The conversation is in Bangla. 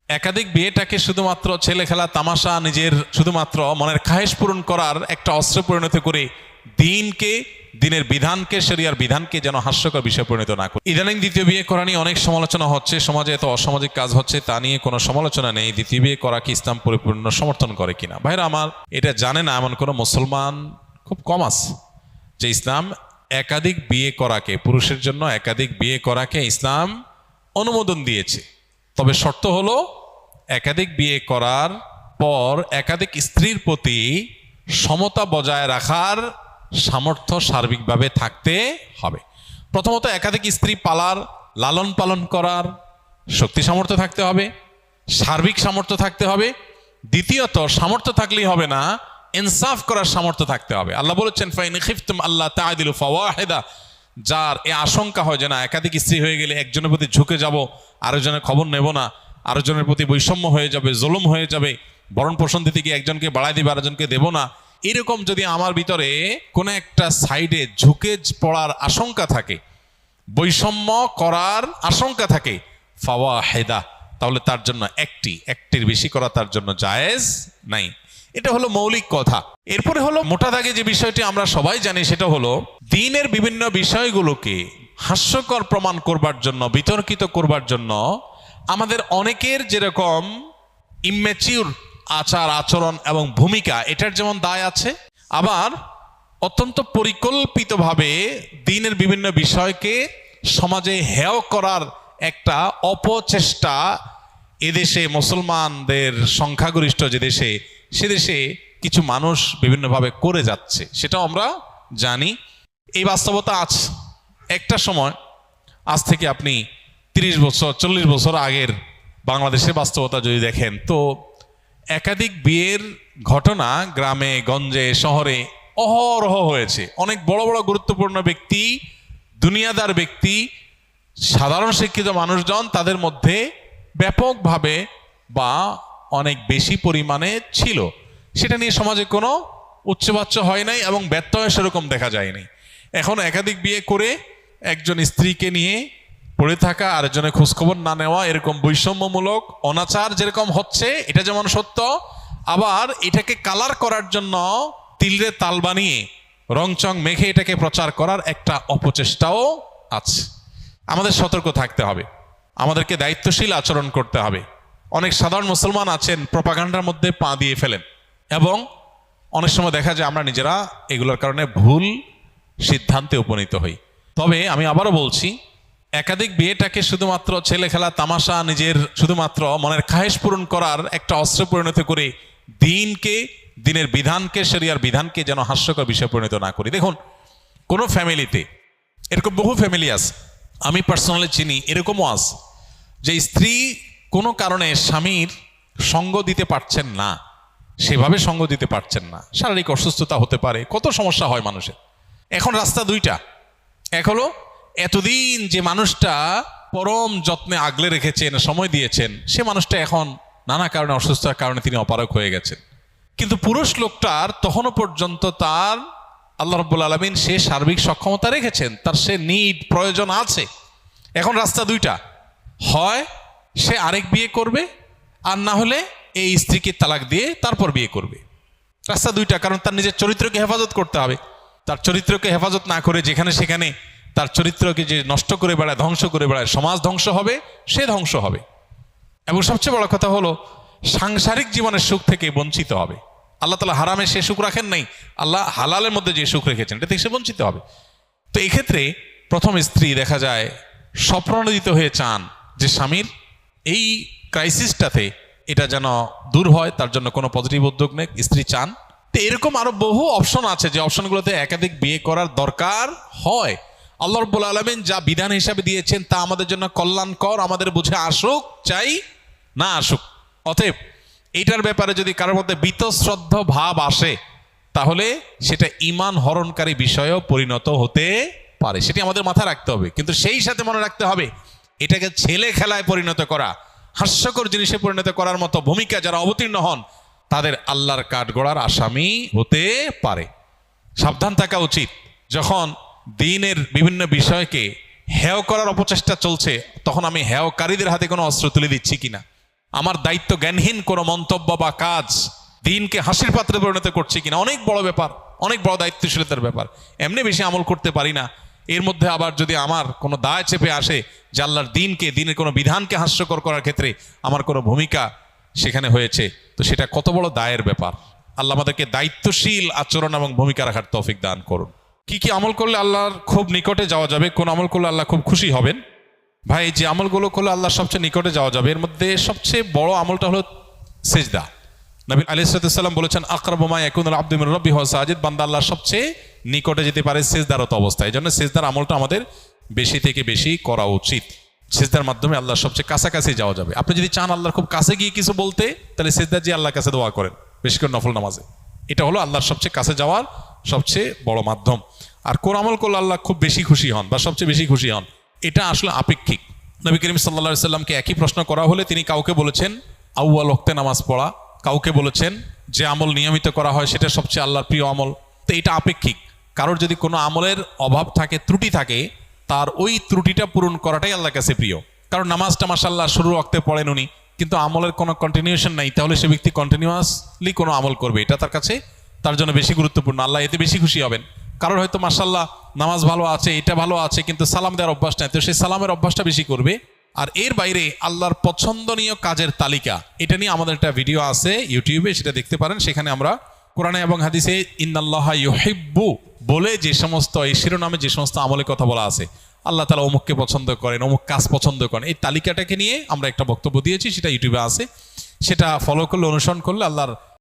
একাধিক বিয়েটাকে শুধুমাত্র ছেলে খেলা তামাশা, নিজের শুধুমাত্র মনের খায়েশ পূরণ করার একটা অস্ত্রে পরিণত করে দিনের বিধানকে, শরিয়ার বিধানকে যেন হাস্যকর বিষয় পরিণত না করে। ইদানিং দ্বিতীয় বিয়ে করা নিয়ে অনেক সমালোচনা হচ্ছে, সমাজে এত অসামাজিক কাজ হচ্ছে, তা নিয়ে কোনো সমালোচনা নেই। দ্বিতীয় বিয়ে করা কি ইসলাম পরিপূর্ণ সমর্থন করে কিনা? ভাইরা আমার, এটা জানে না এমন কোনো মুসলমান খুব কম আছে যে ইসলাম একাধিক বিয়ে করাকে, পুরুষের জন্য একাধিক বিয়ে করাকে ইসলাম অনুমোদন দিয়েছে। তবে শর্ত হলো একাধিক বিয়ে করার পর একাধিক স্ত্রীর প্রতি সমতা বজায় রাখার সামর্থ্য সার্বিকভাবে থাকতে হবে। প্রথমত একাধিক স্ত্রী পালার, লালন পালন করার শক্তি সামর্থ্য থাকতে হবে, সার্বিক সামর্থ্য থাকতে হবে। দ্বিতীয়ত, সামর্থ্য থাকলেই হবে না, ইনসাফ করার সামর্থ্য থাকতে হবে। আল্লাহ বলেছেন, ফাইন খিফতুম আল্লাহ তা'দিলু ফাওয়াহিদা, যার এ আশঙ্কা হয় যে না একাধিক স্ত্রী হয়ে গেলে একজনের প্রতি ঝুঁকে যাব, আরেকজনের খবর নেব না, আরেকজনের প্রতি বৈষম্য হয়ে যাবে, জুলুম হয়ে যাবে, ভরণ পোষণ দিতে গিয়ে একজনকে বাড়াই দিবে আরেকজনকে দেব না, এরকম যদি আমার ভিতরে কোনো একটা সাইডে ঝুঁকে পড়ার আশঙ্কা থাকে, বৈষম্য করার আশঙ্কা থাকে, ফাওয়াহিদা, তাহলে তার জন্য একটির বেশি করা তার জন্য জায়েজ নাই। এটা হলো মৌলিক কথা। এরপরে হলো মোটা দাগে যে বিষয়টি আমরা সবাই জানি, সেটা হলো দ্বীনের বিভিন্ন বিষয়গুলোকে হাস্যকর প্রমাণ করবার জন্য, বিতর্কিত করবার জন্য আমাদের অনেকের যেরকম ইম্যাচিউর আচার আচরণ এবং ভূমিকা, এটার যেমন দায় আছে, আবার অত্যন্ত পরিকল্পিতভাবে দ্বীনের বিভিন্ন বিষয়কে সমাজে হেয় করার একটা অপচেষ্টা এদেশে, মুসলমানদের সংখ্যাগরিষ্ঠ যে দেশে, সে দেশে কিছু মানুষ বিভিন্নভাবে করে যাচ্ছে, সেটাও আমরা জানি। এই বাস্তবতা আছে। একটা সময়, আজ থেকে আপনি 30 বছর 40 বছর আগের বাংলাদেশের বাস্তবতা যদি দেখেন, তো একাধিক বিয়ের ঘটনা গ্রামে গঞ্জে শহরে অহরহ হয়েছে। অনেক বড় বড় গুরুত্বপূর্ণ ব্যক্তি, দুনিয়াদার ব্যক্তি, সাধারণ শিক্ষিত মানুষজন, তাদের মধ্যে ব্যাপকভাবে বা অনেক বেশি পরিমাণে ছিল। সেটা নিয়ে সমাজে কোনো উচ্চবাচ্য হয় নাই এবং ব্যর্থ হয়ে সেরকম দেখা যায়নি। এখন একাধিক বিয়ে করে একজন স্ত্রীকে নিয়ে পড়ে থাকা, আরেকজনের খোঁজখবর না নেওয়া, এরকম বৈষম্যমূলক অনাচার যেরকম হচ্ছে, এটা যেমন সত্য, আবার এটাকে কালার করার জন্য তিলরে তাল বানিয়ে রংচং মেখে এটাকে প্রচার করার একটা অপচেষ্টাও আছে। আমাদের সতর্ক থাকতে হবে, আমাদেরকে দায়িত্বশীল আচরণ করতে হবে। অনেক সাধারণ মুসলমান আছেন প্রপাগান্ডার মধ্যে পা দিয়ে ফেলেন, এবং অনেক সময় দেখা যায় আমরা নিজেরা এগুলোর কারণে ভুল সিদ্ধান্তে উপনীত হই। তবে আমি আবারও বলছি, একাধিক বিয়েটাকে শুধুমাত্র ছেলে খেলা তামাশা, নিজের শুধুমাত্র মনের খায়েশ পূরণ করার একটা অস্ত্রে পরিণত করে দিনের বিধানকে, শরিয়ার বিধানকে যেন হাস্যকর বিষয় পরিণত না করি। দেখুন, কোনো ফ্যামিলিতে এরকম বহু ফ্যামিলি আছে, আমি পার্সোনালি চিনি, এরকমও আছে যে স্ত্রী কোনো কারণে স্বামীর সঙ্গ দিতে পারছেন না, সেভাবে সঙ্গ দিতে পারছেন না, শারীরিক অসুস্থতা হতে পারে, কত সমস্যা হয় মানুষের। এখন রাস্তা দুইটা, এক হলো এতদিন যে মানুষটা পরম যত্নে আগলে রেখেছেন, সময় দিয়েছেন, সে মানুষটা এখন নানা কারণে, অসুস্থতার কারণে তিনি অপারগ হয়ে গেছেন। কিন্তু পুরুষ লোকটার তখনও পর্যন্ত তার আল্লাহ রাব্বুল আলামিন সে সার্বিক সক্ষমতা রেখেছেন, তার সে নিড প্রয়োজন আছে। এখন রাস্তা দুইটা, হয় সে আরেক বিয়ে করবে, আর না হলে এই স্ত্রীকে তালাক দিয়ে তারপর বিয়ে করবে। রাস্তা দুইটা, কারণ তার নিজের চরিত্রকে হেফাজত করতে হবে। তার চরিত্রকে হেফাজত না করে যেখানে সেখানে তার চরিত্রকে যে নষ্ট করে বেড়ায়, ধ্বংস করে বেড়ায়, সমাজ ধ্বংস হবে, সে ধ্বংস হবে। এবং সবচেয়ে বড় কথা হলো সাংসারিক জীবনের সুখ থেকে বঞ্চিত হবে। আল্লাহ তাআলা হারামে সে সুখ রাখেন নাই, আল্লাহ হালালের মধ্যে যে সুখ রেখেছেন, এটা থেকে সে বঞ্চিত হবে। তো এক্ষেত্রে প্রথম স্ত্রী দেখা যায় স্বপ্রণোদিত হয়ে চান যে স্বামীর এই ক্রাইসিসটাতে এটা যেন দূর হয়, তার জন্য কোনো পজিটিভ উদ্যোগ নেই, স্ত্রী চান। তো এরকম আরো বহু অপশন আছে যে অপশনগুলোতে একাধিক বিয়ে করার দরকার হয়। আল্লাহ রাব্বুল আলামিন যা বিধান হিসাবে দিয়েছেন তা আমাদের জন্য কল্যাণকর, আমাদের বুঝে আসুক চাই না আসুক। অতএব এইটার ব্যাপারে যদি কারোর মধ্যে বীতশ্রদ্ধ ভাব আসে, তাহলে সেটা ঈমান হরণকারী বিষয়েও পরিণত হতে পারে, সেটি আমাদের মাথায় রাখতে হবে। কিন্তু সেই সাথে মনে রাখতে হবে, এটাকে ছেলে খেলায় পরিণত করা, হাস্যকর জিনিসে পরিণত করার মতো ভূমিকা যারা অবতীর্ণ হন, তাদের আল্লাহর কাঠগড়ার আসামি হতে পারে। সাবধান থাকা উচিত। যখন দ্বীনের বিভিন্ন বিষয়কে হেয় করার অপচেষ্টা চলছে, তখন আমি হেয়কারীদের হাতে কোনো অস্ত্র তুলে দিচ্ছি কিনা, আমার দায়িত্ব জ্ঞানহীন কোনো মন্তব্য বা কাজ দিনকে হাসির পাত্রে পরিণত করছে কিনা, অনেক বড় ব্যাপার, অনেক বড় দায়িত্বশীলতার ব্যাপার। এমনি বেশি আমল করতে পারি না, এর মধ্যে আবার যদি আমার কোনো দায় চেপে আসে যে আল্লাহর দিনকে, দিনের কোনো বিধানকে হাস্যকর করার ক্ষেত্রে আমার কোনো ভূমিকা সেখানে হয়েছে, তো সেটা কত বড় দায়ের ব্যাপার। আল্লাহ আমাদেরকে দায়িত্বশীল আচরণ এবং ভূমিকা রাখার তৌফিক দান করুন। কি কি আমল করলে আল্লাহর খুব নিকটে যাওয়া যাবে, কোন আমল করলে আল্লাহ খুব খুশি হবেন? ভাই, যে আমলগুলো করলে আল্লাহর সবচেয়ে নিকটে যাওয়া যাবে, এর মধ্যে সবচেয়ে বড় আমলটা হলো সিজদা। নবী আলাইহিস সালাম বলেছেন, আকরাবু মা ইয়াকুনুল আবদু মির রাব্বিহি ওয়া সাজিদ, বান্দা আল্লাহর সবচেয়ে নিকটে যেতে পারে সিজদারত অবস্থায়। এই জন্য সিজদার আমলটা আমাদের বেশি থেকে বেশি করা উচিত। সিজদার মাধ্যমে আল্লাহর সবচেয়ে কাছাকাছি যাওয়া যাবে। আপনি যদি চান আল্লাহর খুব কাছে গিয়ে কিছু বলতে, তাহলে সিজদা দিয়ে আল্লাহর কাছে দোয়া করেন, বেশি করে নফল নামাজে। এটা হলো আল্লাহর সবচেয়ে কাছে যাওয়ার সবচেয়ে বড় মাধ্যম। আর কোন আমল করলে আল্লাহ খুব বেশি খুশি হন বা সবচেয়ে বেশি খুশি হন, এটা আসলে আপেক্ষিক। নবী করিম সাল্লাল্লাহু আলাইহি সাল্লামকে একই প্রশ্ন করা হলে তিনি কাউকে বলেছেন আউয়াল ওয়াক্তে নামাজ পড়া, কাউকে বলেছেন যে আমল নিয়মিত করা হয় সেটা সবচেয়ে আল্লাহর প্রিয় আমল। তো এটা আপেক্ষিক। কারোর যদি কোনো আমলের অভাব থাকে, ত্রুটি থাকে, তার ওই ত্রুটিটা পূরণ করাটাই আল্লাহর কাছে প্রিয়। কারণ নামাজটা মাশাআল্লাহ শুরু ওয়াক্তে পড়েন উনি, কিন্তু আমলের কোনো কন্টিনিউশন নাই, তাহলে সে ব্যক্তি কন্টিনিউয়াসলি কোনো আমল করবে, এটা তার কাছে তার জন্য বেশি গুরুত্বপূর্ণ। আল্লাহ এতে বেশি খুশি হবেন। কারোর হয়তো মাশাআল্লাহ নামাজ ভালো আছে, এটা ভালো আছে, কিন্তু সালাম দেওয়ার অভ্যাস নাই, তো সেই সালামের অভ্যাসটা বেশি করবে। আর এর বাইরে আল্লাহর পছন্দনীয় কাজের তালিকা, এটা নিয়ে আমাদের একটা ভিডিও আছে ইউটিউবে, সেটা দেখতে পারেন। সেখানে আমরা কোরআনে এবং হাদিসে ইন্নাল্লাহা ইউহিব্বু বলে যে সমস্ত, এই শিরোনামে যে সমস্ত আমলের কথা বলা আছে, আল্লাহ তাআলা অমুককে পছন্দ করেন, অমুক কাজ পছন্দ করেন, এই তালিকাটাকে নিয়ে আমরা একটা বক্তব্য দিয়েছি, সেটা ইউটিউবে আছে। সেটা ফলো করলে, অনুসরণ করলে আল্লাহর